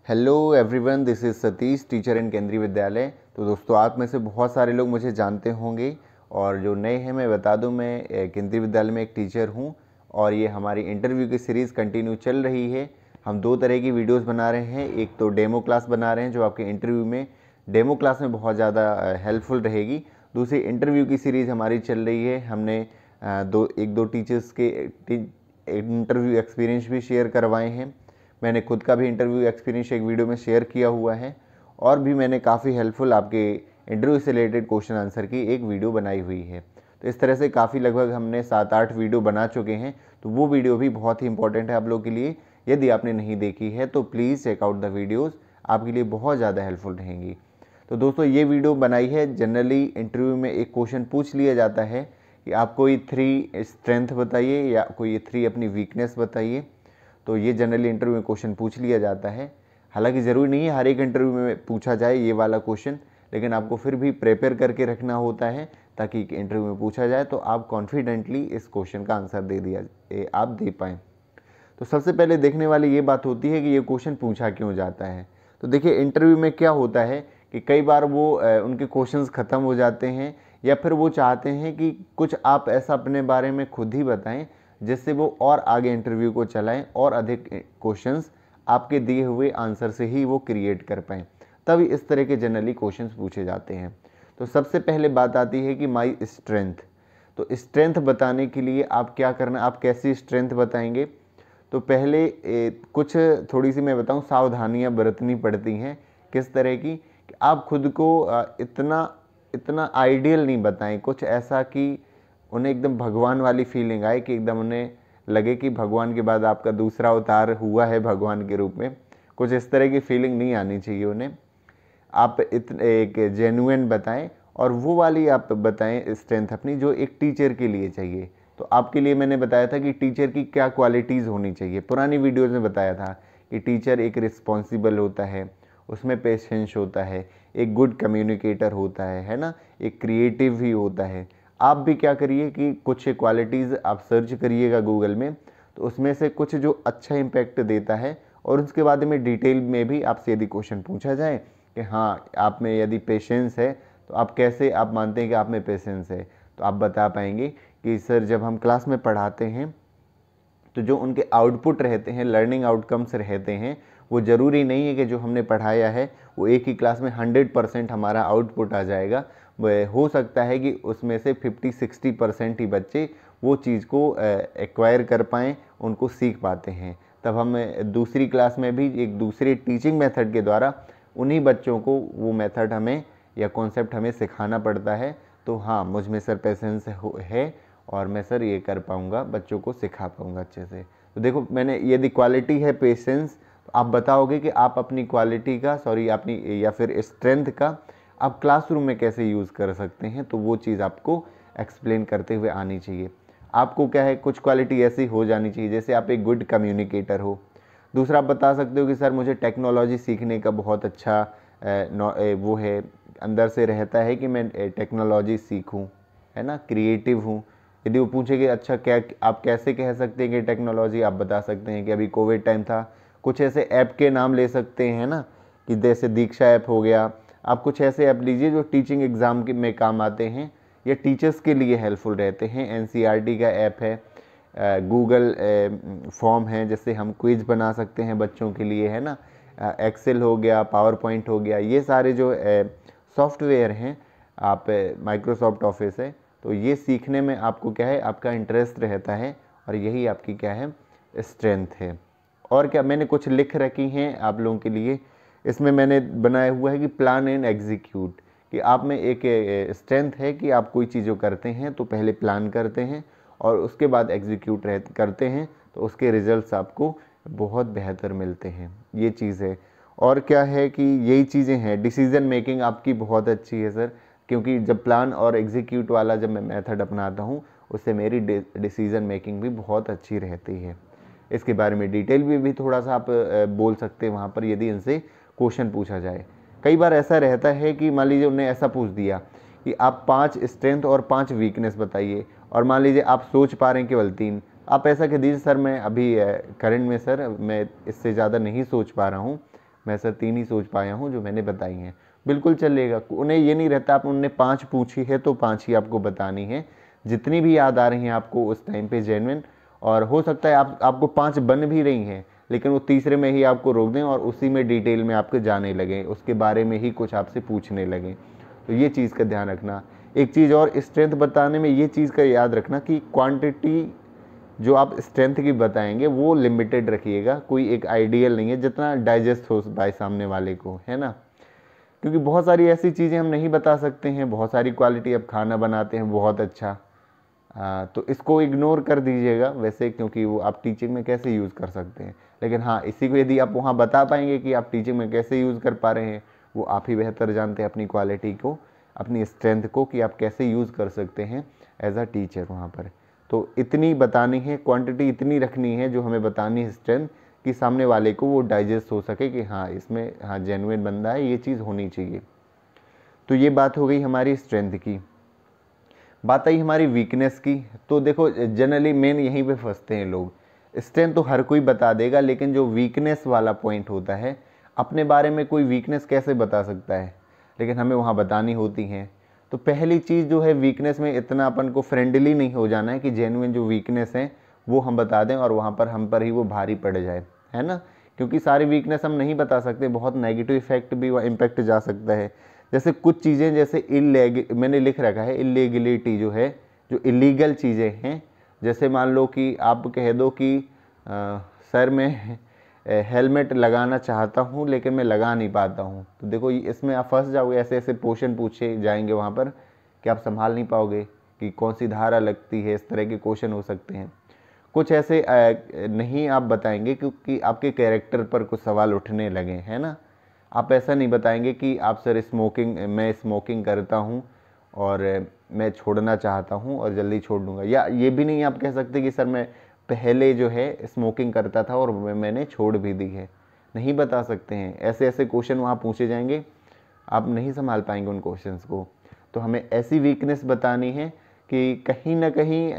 Hello everyone, this is Satish, teacher इन केंद्रीय विद्यालय। तो दोस्तों, आप में से बहुत सारे लोग मुझे जानते होंगे और जो नए हैं मैं बता दूं, मैं केंद्रीय विद्यालय में एक टीचर हूं और ये हमारी इंटरव्यू की सीरीज़ कंटिन्यू चल रही है। हम दो तरह की वीडियोस बना रहे हैं। एक तो डेमो क्लास बना रहे हैं जो आपके इंटरव्यू में डेमो क्लास में बहुत ज़्यादा हेल्पफुल रहेगी। दूसरी इंटरव्यू की सीरीज़ हमारी चल रही है। हमने एक दो टीचर्स के इंटरव्यू एक्सपीरियंस भी शेयर करवाए हैं। मैंने खुद का भी इंटरव्यू एक्सपीरियंस एक वीडियो में शेयर किया हुआ है और भी मैंने काफ़ी हेल्पफुल आपके इंटरव्यू से रिलेटेड क्वेश्चन आंसर की एक वीडियो बनाई हुई है। तो इस तरह से काफ़ी लगभग हमने 7-8 वीडियो बना चुके हैं। तो वो वीडियो भी बहुत ही इंपॉर्टेंट है आप लोगों के लिए। यदि आपने नहीं देखी है तो please check out the videos, आपके लिए बहुत ज़्यादा हेल्पफुल रहेंगी। तो दोस्तों, ये वीडियो बनाई है, जनरली इंटरव्यू में एक क्वेश्चन पूछ लिया जाता है कि आप कोई 3 स्ट्रेंथ बताइए या कोई 3 अपनी वीकनेस बताइए। तो ये जनरली इंटरव्यू में क्वेश्चन पूछ लिया जाता है। हालांकि ज़रूरी नहीं है हर एक इंटरव्यू में पूछा जाए ये वाला क्वेश्चन, लेकिन आपको फिर भी प्रिपेयर करके रखना होता है ताकि इंटरव्यू में पूछा जाए तो आप कॉन्फिडेंटली इस क्वेश्चन का आंसर आप दे पाएँ। तो सबसे पहले देखने वाली ये बात होती है कि ये क्वेश्चन पूछा क्यों जाता है। तो देखिए, इंटरव्यू में क्या होता है कि कई बार वो उनके क्वेश्चंस ख़त्म हो जाते हैं या फिर वो चाहते हैं कि कुछ आप ऐसा अपने बारे में खुद ही बताएं जिससे वो और आगे इंटरव्यू को चलाएं और अधिक क्वेश्चंस आपके दिए हुए आंसर से ही वो क्रिएट कर पाएँ। तभी इस तरह के जनरली क्वेश्चंस पूछे जाते हैं। तो सबसे पहले बात आती है कि माई स्ट्रेंथ। तो स्ट्रेंथ बताने के लिए आप क्या करना, आप कैसी स्ट्रेंथ बताएंगे। तो पहले कुछ थोड़ी सी मैं बताऊं, सावधानियां बरतनी पड़ती हैं। किस तरह की कि आप खुद को इतना आइडियल नहीं बताएं, कुछ ऐसा कि उन्हें एकदम भगवान वाली फीलिंग आए, कि एकदम उन्हें लगे कि भगवान के बाद आपका दूसरा अवतार हुआ है भगवान के रूप में। कुछ इस तरह की फीलिंग नहीं आनी चाहिए उन्हें। आप एक जेन्युइन बताएं और वो वाली आप बताएं स्ट्रेंथ अपनी जो एक टीचर के लिए चाहिए। तो आपके लिए मैंने बताया था कि टीचर की क्या क्वालिटीज़ होनी चाहिए। पुरानी वीडियोज़ में बताया था कि टीचर एक रिस्पॉन्सिबल होता है, उसमें पेशेंस होता है, एक गुड कम्युनिकेटर होता है ना, एक क्रिएटिव भी होता है। आप भी क्या करिए कि कुछ क्वालिटीज़ आप सर्च करिएगा गूगल में, तो उसमें से कुछ जो अच्छा इम्पैक्ट देता है और उसके बाद में डिटेल में भी आपसे यदि क्वेश्चन पूछा जाए कि हाँ, आप में यदि पेशेंस है तो आप कैसे आप मानते हैं कि आप में पेशेंस है, तो आप बता पाएंगे कि सर जब हम क्लास में पढ़ाते हैं तो जो उनके आउटपुट रहते हैं, लर्निंग आउटकम्स रहते हैं, वो ज़रूरी नहीं है कि जो हमने पढ़ाया है वो एक ही क्लास में 100% हमारा आउटपुट आ जाएगा। हो सकता है कि उसमें से 50-60% ही बच्चे वो चीज़ को एक्वायर कर पाएँ, उनको सीख पाते हैं। तब हम दूसरी क्लास में भी एक दूसरे टीचिंग मेथड के द्वारा उन्हीं बच्चों को वो मेथड हमें या कॉन्सेप्ट हमें सिखाना पड़ता है। तो हाँ, मुझ में सर पेशेंस है और मैं सर ये कर पाऊँगा, बच्चों को सिखा पाऊँगा अच्छे से। तो देखो, मैंने यदि क्वालिटी है पेशेंस, तो आप बताओगे कि आप अपनी क्वालिटी का अपनी या फिर स्ट्रेंथ का आप क्लासरूम में कैसे यूज़ कर सकते हैं। तो वो चीज़ आपको एक्सप्लेन करते हुए आनी चाहिए। आपको क्या है, कुछ क्वालिटी ऐसी हो जानी चाहिए जैसे आप एक गुड कम्युनिकेटर हो। दूसरा आप बता सकते हो कि सर मुझे टेक्नोलॉजी सीखने का बहुत अच्छा वो है, अंदर से रहता है कि मैं टेक्नोलॉजी सीखूं, है ना, क्रिएटिव हूं। यदि वो पूछे कि अच्छा क्या आप कैसे कह सकते हैं कि टेक्नोलॉजी, आप बता सकते हैं कि अभी कोविड टाइम था, कुछ ऐसे ऐप के नाम ले सकते हैं ना, कि जैसे दीक्षा ऐप हो गया। आप कुछ ऐसे ऐप लीजिए जो टीचिंग एग्ज़ाम में काम आते हैं या टीचर्स के लिए हेल्पफुल रहते हैं। एनसीईआरटी का ऐप है, गूगल फॉर्म है जिससे हम क्विज बना सकते हैं बच्चों के लिए, है ना, एक्सेल हो गया, पावर पॉइंट हो गया, ये सारे जो सॉफ्टवेयर हैं, आप माइक्रोसॉफ्ट ऑफिस है, तो ये सीखने में आपको क्या है, आपका इंटरेस्ट रहता है और यही आपकी क्या है, स्ट्रेंथ है। और क्या मैंने कुछ लिख रखी हैं आप लोगों के लिए, इसमें मैंने बनाया हुआ है कि प्लान एंड एग्जीक्यूट, कि आप में एक स्ट्रेंथ है कि आप कोई चीज़ करते हैं तो पहले प्लान करते हैं और उसके बाद एग्जीक्यूट करते हैं, तो उसके रिजल्ट्स आपको बहुत बेहतर मिलते हैं। ये चीज़ है। और क्या है कि यही चीज़ें हैं, डिसीज़न मेकिंग आपकी बहुत अच्छी है सर, क्योंकि जब प्लान और एग्जीक्यूट वाला जब मैं मेथड अपनाता हूँ उससे मेरी डिसीज़न मेकिंग भी बहुत अच्छी रहती है। इसके बारे में डिटेल भी थोड़ा सा आप बोल सकते हैं वहाँ पर, यदि इनसे क्वेश्चन पूछा जाए। कई बार ऐसा रहता है कि मान लीजिए उन्हें ऐसा पूछ दिया कि आप 5 स्ट्रेंथ और 5 वीकनेस बताइए, और मान लीजिए आप सोच पा रहे हैं केवल 3। आप ऐसा कह दीजिए, सर मैं अभी करंट में सर मैं इससे ज़्यादा नहीं सोच पा रहा हूँ, मैं सर 3 ही सोच पाया हूँ जो मैंने बताई हैं। बिल्कुल चलेगा, उन्हें ये नहीं रहता आप उनने 5 पूछी है तो 5 ही आपको बतानी है, जितनी भी याद आ रही हैं आपको उस टाइम पे जेन्युइन। और हो सकता है आपको 5 बन भी रही हैं, लेकिन वो तीसरे में ही आपको रोक दें और उसी में डिटेल में आपके जाने लगें, उसके बारे में ही कुछ आपसे पूछने लगें। तो ये चीज़ का ध्यान रखना। एक चीज़ और, स्ट्रेंथ बताने में ये चीज़ का याद रखना कि क्वांटिटी जो आप स्ट्रेंथ की बताएंगे वो लिमिटेड रखिएगा, कोई एक आइडियल नहीं है, जितना डाइजेस्ट हो पाए सामने वाले को, है ना। क्योंकि बहुत सारी ऐसी चीज़ें हम नहीं बता सकते हैं, बहुत सारी क्वालिटी। अब खाना बनाते हैं बहुत अच्छा, तो इसको इग्नोर कर दीजिएगा वैसे, क्योंकि वो आप टीचिंग में कैसे यूज़ कर सकते हैं। लेकिन हाँ, इसी को यदि आप वहाँ बता पाएंगे कि आप टीचिंग में कैसे यूज़ कर पा रहे हैं, वो आप ही बेहतर जानते हैं अपनी क्वालिटी को, अपनी स्ट्रेंथ को, कि आप कैसे यूज़ कर सकते हैं एज अ टीचर वहाँ पर। तो इतनी बतानी है, क्वांटिटी इतनी रखनी है जो हमें बतानी है स्ट्रेंथ, कि सामने वाले को वो डाइजेस्ट हो सके कि हाँ इसमें हाँ जेन्युइन बंदा है, ये चीज़ होनी चाहिए। तो ये बात हो गई हमारी स्ट्रेंथ की। बात आई हमारी वीकनेस की। तो देखो जनरली मेन यहीं पे फंसते हैं लोग। स्ट्रेंथ तो हर कोई बता देगा, लेकिन जो वीकनेस वाला पॉइंट होता है, अपने बारे में कोई वीकनेस कैसे बता सकता है, लेकिन हमें वहाँ बतानी होती हैं। तो पहली चीज़ जो है, वीकनेस में इतना अपन को फ्रेंडली नहीं हो जाना है कि जेन्युइन जो वीकनेस है वो हम बता दें और वहाँ पर हम पर ही वो भारी पड़ जाए, है ना। क्योंकि सारी वीकनेस हम नहीं बता सकते, बहुत नेगेटिव इफेक्ट भी इम्पैक्ट जा सकता है। जैसे कुछ चीज़ें, जैसे मैंने लिख रखा है इलीगलिटी, जो है जो इलीगल चीज़ें हैं। जैसे मान लो कि आप कह दो कि सर मैं हेलमेट लगाना चाहता हूँ लेकिन मैं लगा नहीं पाता हूँ, तो देखो इसमें आप फंस जाओगे। ऐसे ऐसे क्वेश्चन पूछे जाएंगे वहाँ पर कि आप संभाल नहीं पाओगे कि कौन सी धारा लगती है, इस तरह के क्वेश्चन हो सकते हैं। कुछ ऐसे नहीं आप बताएंगे क्योंकि आपके कैरेक्टर पर कुछ सवाल उठने लगे, है ना। आप ऐसा नहीं बताएंगे कि आप सर मैं स्मोकिंग करता हूँ और मैं छोड़ना चाहता हूँ और जल्दी छोड़ दूँगा। या ये भी नहीं आप कह सकते कि सर मैं पहले जो है स्मोकिंग करता था और मैंने छोड़ भी दी है। नहीं बता सकते हैं। ऐसे ऐसे क्वेश्चन वहाँ पूछे जाएंगे, आप नहीं संभाल पाएंगे उन क्वेश्चंस को। तो हमें ऐसी वीकनेस बतानी है कि कहीं ना कहीं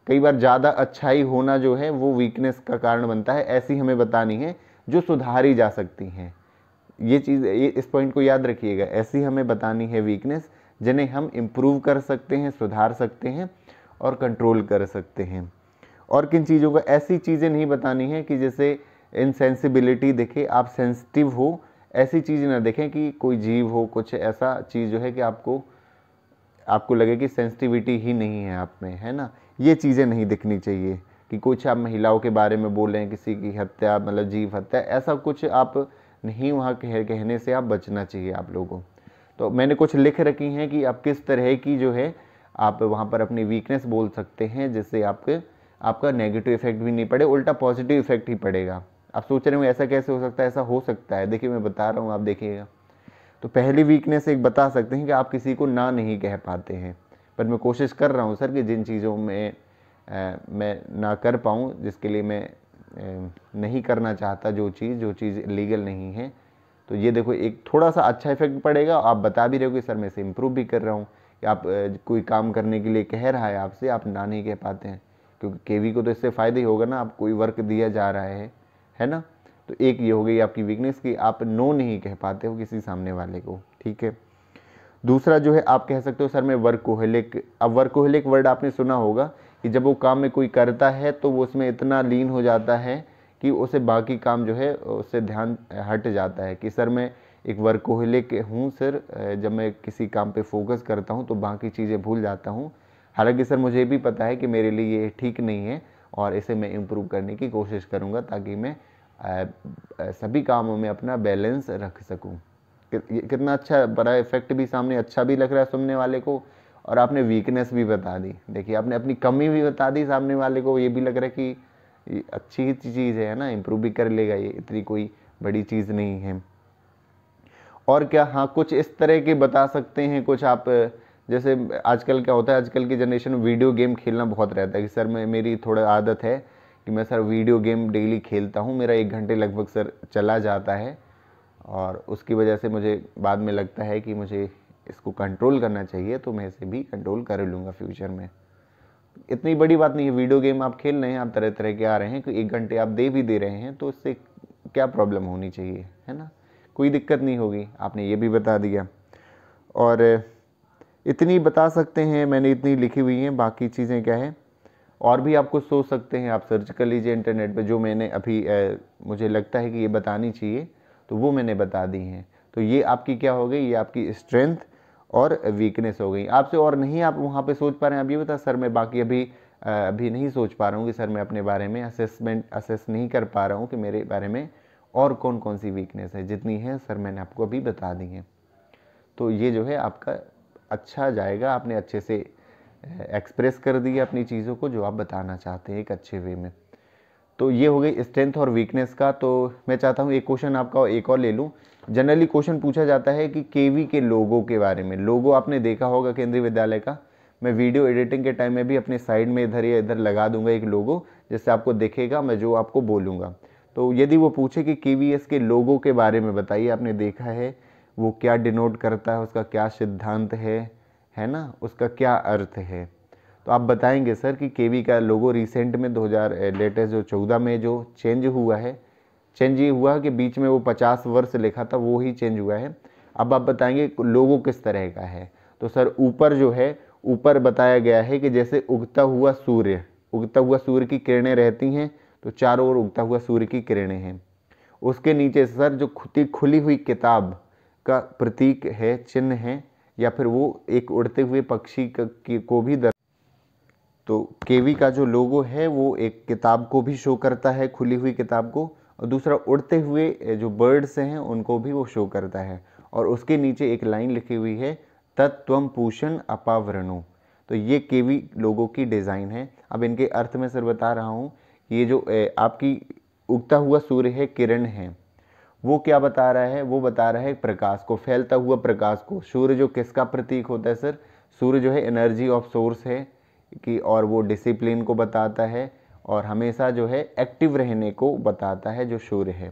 कई बार ज़्यादा अच्छाई होना जो है वो वीकनेस का कारण बनता है। ऐसी हमें बतानी है जो सुधारी जा सकती हैं। ये चीज़, ये इस पॉइंट को याद रखिएगा। ऐसी हमें बतानी है वीकनेस जिन्हें हम इम्प्रूव कर सकते हैं, सुधार सकते हैं और कंट्रोल कर सकते हैं। और किन चीज़ों का, ऐसी चीज़ें नहीं बतानी है कि जैसे इनसेंसिबिलिटी दिखे, आप सेंसिटिव हो, ऐसी चीज़ ना देखें कि कोई जीव हो, कुछ ऐसा चीज़ जो है कि आपको लगे कि सेंसिटिविटी ही नहीं है आप में, है ना। ये चीज़ें नहीं दिखनी चाहिए कि कुछ आप महिलाओं के बारे में बोल रहे हैं, किसी की हत्या, मतलब जीव हत्या, ऐसा कुछ आप नहीं वहाँ कहने से आप बचना चाहिए आप लोगों को। तो मैंने कुछ लिख रखी हैं कि आप किस तरह की जो है आप वहाँ पर अपनी वीकनेस बोल सकते हैं, जिससे आपका नेगेटिव इफेक्ट भी नहीं पड़े, उल्टा पॉजिटिव इफेक्ट ही पड़ेगा। आप सोच रहे हो ऐसा कैसे हो सकता है, ऐसा हो सकता है। देखिए मैं बता रहा हूँ, आप देखिएगा। तो पहली वीकनेस एक बता सकते हैं कि आप किसी को ना नहीं कह पाते हैं। पर मैं कोशिश कर रहा हूँ सर कि जिन चीज़ों में मैं ना कर पाऊँ, जिसके लिए मैं नहीं करना चाहता, जो चीज़ लीगल नहीं है, तो ये देखो एक थोड़ा सा अच्छा इफेक्ट पड़ेगा। आप बता भी रहे हो कि सर मैं इसे इम्प्रूव भी कर रहा हूँ, कि आप कोई काम करने के लिए कह रहा है आपसे, आप ना नहीं कह पाते हैं, क्योंकि केवी को तो इससे फ़ायदा ही होगा ना, आप कोई वर्क दिया जा रहा है ना। तो एक ये हो गई आपकी वीकनेस कि आप नो नहीं कह पाते हो किसी सामने वाले को, ठीक है। दूसरा जो है, आप कह सकते हो सर मैं वर्कोहलिक। अब वर्कोहलिक वर्ड आपने सुना होगा कि जब वो काम में कोई करता है तो वो उसमें इतना लीन हो जाता है कि उसे बाकी काम जो है उससे ध्यान हट जाता है, कि सर मैं एक वर्कोहलिक हूँ सर, जब मैं किसी काम पे फोकस करता हूँ तो बाकी चीज़ें भूल जाता हूँ। हालांकि सर मुझे भी पता है कि मेरे लिए ये ठीक नहीं है और इसे मैं इम्प्रूव करने की कोशिश करूँगा, ताकि मैं सभी कामों में अपना बैलेंस रख सकूँ। कितना अच्छा, बड़ा इफेक्ट भी सामने अच्छा भी लग रहा है सुनने वाले को, और आपने वीकनेस भी बता दी। देखिए आपने अपनी कमी भी बता दी सामने वाले को, ये भी लग रहा है कि ये अच्छी ही चीज़ है ना, इम्प्रूव भी कर लेगा, ये इतनी कोई बड़ी चीज़ नहीं है। और क्या, हाँ कुछ इस तरह के बता सकते हैं कुछ आप, जैसे आजकल क्या होता है, आजकल की जनरेशन में वीडियो गेम खेलना बहुत रहता है कि सर मेरी थोड़ा आदत है कि मैं सर वीडियो गेम डेली खेलता हूँ, मेरा 1 घंटे लगभग सर चला जाता है, और उसकी वजह से मुझे बाद में लगता है कि मुझे इसको कंट्रोल करना चाहिए, तो मैं इसे भी कंट्रोल कर लूँगा फ्यूचर में। इतनी बड़ी बात नहीं है, वीडियो गेम आप खेल रहे हैं, आप तरह तरह के आ रहे हैं कि 1 घंटे आप दे भी दे रहे हैं, तो इससे क्या प्रॉब्लम होनी चाहिए, है ना, कोई दिक्कत नहीं होगी। आपने ये भी बता दिया, और इतनी बता सकते हैं, मैंने इतनी लिखी हुई हैं। बाकी चीज़ें क्या है, और भी आपको सोच सकते हैं, आप सर्च कर लीजिए इंटरनेट पे, जो मैंने अभी मुझे लगता है कि ये बतानी चाहिए तो वो मैंने बता दी हैं। तो ये आपकी क्या हो गई, ये आपकी स्ट्रेंथ और वीकनेस हो गई। आपसे और नहीं आप वहाँ पे सोच पा रहे हैं, आप ये बता सर मैं बाकी अभी नहीं सोच पा रहा हूँ कि सर मैं अपने बारे में असेस नहीं कर पा रहा हूँ कि मेरे बारे में और कौन कौन सी वीकनेस है। जितनी है सर मैंने आपको अभी बता दी हैं। तो ये जो है आपका अच्छा जाएगा, आपने अच्छे से एक्सप्रेस कर दी अपनी चीज़ों को जो आप बताना चाहते हैं एक अच्छे वे में। तो ये हो गई स्ट्रेंथ और वीकनेस का। तो मैं चाहता हूँ एक क्वेश्चन आपका एक और ले लूँ। जनरली क्वेश्चन पूछा जाता है कि केवी के लोगों के बारे में। लोगो आपने देखा होगा केंद्रीय विद्यालय का, मैं वीडियो एडिटिंग के टाइम में भी अपने साइड में इधर या इधर लगा दूंगा एक लोगो, जिससे आपको दिखेगा मैं जो आपको बोलूँगा। तो यदि वो पूछे कि केवीएस के लोगों के बारे में बताइए, आपने देखा है वो क्या डिनोट करता है, उसका क्या सिद्धांत है ना, उसका क्या अर्थ है, तो आप बताएंगे सर कि केवी का लोगो रिसेंट में 2000 लेटेस्ट जो 14 में जो चेंज हुआ है, चेंज ये हुआ कि बीच में वो 50 वर्ष लिखा था वो ही चेंज हुआ है। अब आप बताएंगे लोगो किस तरह का है। तो सर ऊपर जो है, ऊपर बताया गया है कि जैसे उगता हुआ सूर्य की किरणें रहती हैं, तो चारों ओर उगता हुआ सूर्य की किरणें हैं। उसके नीचे सर जो खुली हुई किताब का प्रतीक है, चिन्ह है, या फिर वो एक उड़ते हुए पक्षी को भी तो केवी का जो लोगो है वो एक किताब को भी शो करता है, खुली हुई किताब को, और दूसरा उड़ते हुए जो बर्ड्स हैं उनको भी वो शो करता है। और उसके नीचे एक लाइन लिखी हुई है, तत्त्वम पूषण अपावरणो। तो ये केवी लोगो की डिज़ाइन है। अब इनके अर्थ में सर बता रहा हूँ, ये जो आपकी उगता हुआ सूर्य है, किरण है, वो क्या बता रहा है, वो बता रहा है प्रकाश को, फैलता हुआ प्रकाश को। सूर्य जो किसका प्रतीक होता है सर, सूर्य जो है एनर्जी ऑफ सोर्स है कि, और वो डिसिप्लिन को बताता है और हमेशा जो है एक्टिव रहने को बताता है जो सूर्य है।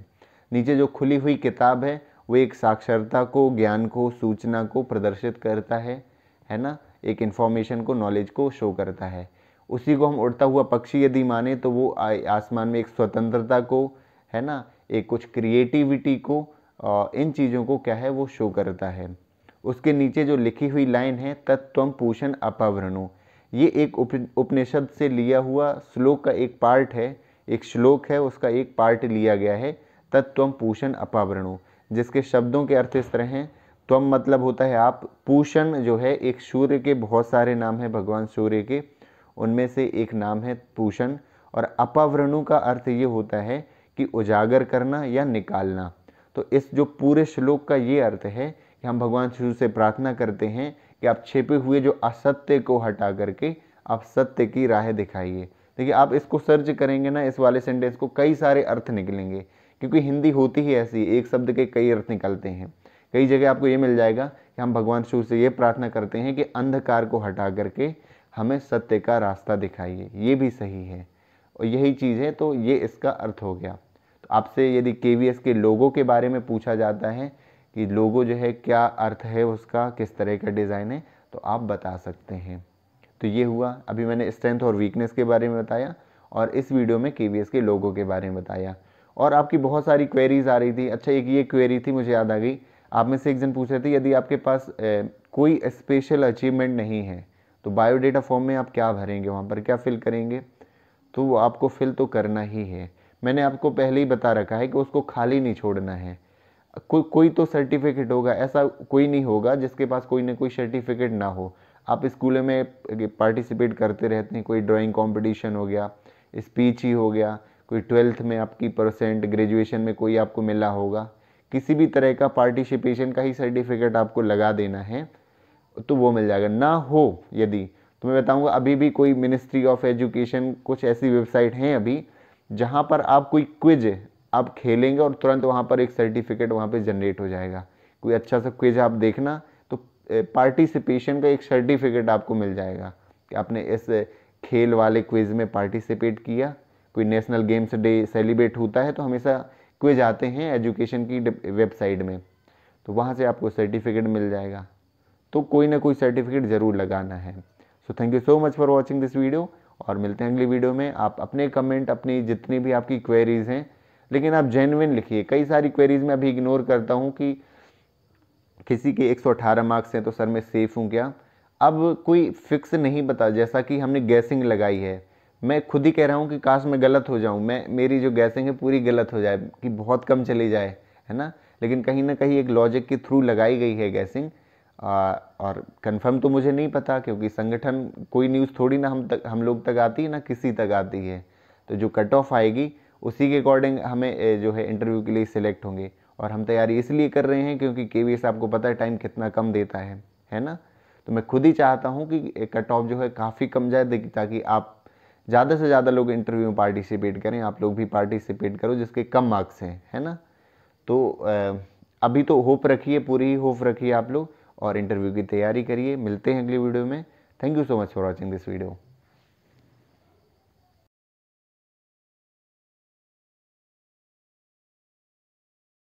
नीचे जो खुली हुई किताब है वो एक साक्षरता को, ज्ञान को, सूचना को प्रदर्शित करता है ना, एक इन्फॉर्मेशन को, नॉलेज को शो करता है। उसी को हम उड़ता हुआ पक्षी यदि माने तो वो आसमान में एक स्वतंत्रता को, है ना, एक कुछ क्रिएटिविटी को, इन चीज़ों को क्या है वो शो करता है। उसके नीचे जो लिखी हुई लाइन है, तत्त्वम पूषण अपावरणो, ये एक उपनिषद से लिया हुआ श्लोक का एक पार्ट है, एक श्लोक है उसका एक पार्ट लिया गया है, तत्त्वम पूषण अपावरणो, जिसके शब्दों के अर्थ इस तरह हैं। त्वम मतलब होता है आप, पूषण जो है एक सूर्य के बहुत सारे नाम हैं भगवान सूर्य के, उनमें से एक नाम है पूषण। और अपावरणु का अर्थ ये होता है कि उजागर करना या निकालना। तो इस जो पूरे श्लोक का ये अर्थ है कि हम भगवान शिव से प्रार्थना करते हैं कि आप छिपे हुए जो असत्य को हटा करके आप सत्य की राह दिखाइए। देखिए आप इसको सर्च करेंगे ना, इस वाले सेंटेंस को, कई सारे अर्थ निकलेंगे, क्योंकि हिंदी होती ही ऐसी, एक शब्द के कई अर्थ निकलते हैं। कई जगह आपको ये मिल जाएगा कि हम भगवान शिव से ये प्रार्थना करते हैं कि अंधकार को हटा करके हमें सत्य का रास्ता दिखाइए, ये भी सही है और यही चीज़ है। तो ये इसका अर्थ हो गया। तो आपसे यदि केवीएस के लोगों के बारे में पूछा जाता है कि लोगो जो है क्या अर्थ है उसका, किस तरह का डिज़ाइन है, तो आप बता सकते हैं। तो ये हुआ, अभी मैंने स्ट्रेंथ और वीकनेस के बारे में बताया और इस वीडियो में केवीएस के लोगों के बारे में बताया। और आपकी बहुत सारी क्वेरीज आ रही थी। अच्छा एक ये क्वेरी थी, मुझे याद आ गई, आप में से एक जन पूछ रहे थे यदि आपके पास कोई स्पेशल अचीवमेंट नहीं है तो बायोडेटा फॉर्म में आप क्या भरेंगे, वहाँ पर क्या फिल करेंगे। तो वो आपको फिल तो करना ही है, मैंने आपको पहले ही बता रखा है कि उसको खाली नहीं छोड़ना है। कोई तो सर्टिफिकेट होगा, ऐसा कोई नहीं होगा जिसके पास कोई ना कोई सर्टिफिकेट ना हो। आप स्कूल में पार्टिसिपेट करते रहते हैं, कोई ड्राइंग कंपटीशन हो गया, स्पीच ही हो गया, कोई 12th में आपकी परसेंट, ग्रेजुएशन में कोई आपको मिला होगा, किसी भी तरह का पार्टिसिपेशन का ही सर्टिफिकेट आपको लगा देना है तो वो मिल जाएगा। ना हो यदि, तो मैं बताऊंगा अभी भी कोई मिनिस्ट्री ऑफ एजुकेशन, कुछ ऐसी वेबसाइट हैं अभी जहाँ पर आप कोई क्विज आप खेलेंगे और तुरंत वहाँ पर एक सर्टिफिकेट वहाँ पे जनरेट हो जाएगा। कोई अच्छा सा क्विज आप देखना तो पार्टिसिपेशन का एक सर्टिफिकेट आपको मिल जाएगा कि आपने इस खेल वाले क्विज में पार्टिसिपेट किया। कोई नेशनल गेम्स डे सेलिब्रेट होता है तो हमेशा क्विज आते हैं एजुकेशन की वेबसाइट में, तो वहाँ से आपको सर्टिफिकेट मिल जाएगा। तो कोई ना कोई सर्टिफिकेट ज़रूर लगाना है। So thank you so much for watching this video और मिलते हैं अगली वीडियो में। आप अपने कमेंट, अपनी जितनी भी आपकी क्वेरीज हैं लेकिन आप जेन्युइन लिखिए। कई सारी क्वेरीज में अभी इग्नोर करता हूँ कि किसी के 118 मार्क्स हैं तो सर मैं सेफ हूँ क्या। अब कोई फिक्स नहीं बता, जैसा कि हमने गैसिंग लगाई है, मैं खुद ही कह रहा हूँ कि काश मैं गलत हो जाऊँ, मेरी जो गैसिंग है पूरी गलत हो जाए, कि बहुत कम चली जाए, है ना। लेकिन कहीं ना कहीं एक लॉजिक के थ्रू लगाई गई है गैसिंग। और कंफर्म तो मुझे नहीं पता, क्योंकि संगठन कोई न्यूज़ थोड़ी ना हम लोग तक आती है, ना किसी तक आती है। तो जो कट ऑफ आएगी उसी के अकॉर्डिंग हमें जो है इंटरव्यू के लिए सिलेक्ट होंगे। और हम तैयारी इसलिए कर रहे हैं क्योंकि केवीएस आपको पता है टाइम कितना कम देता है ना। तो मैं खुद ही चाहता हूँ कि कट ऑफ जो है काफ़ी कम जाए, ताकि आप ज़्यादा से ज़्यादा लोग इंटरव्यू में पार्टिसिपेट करें, आप लोग भी पार्टिसिपेट करो जिसके कम मार्क्स हैं, है ना। तो अभी तो होप रखिए, पूरी ही होप रखिए आप लोग, और इंटरव्यू की तैयारी करिए। मिलते हैं अगली वीडियो में। Thank you so much for watching this video.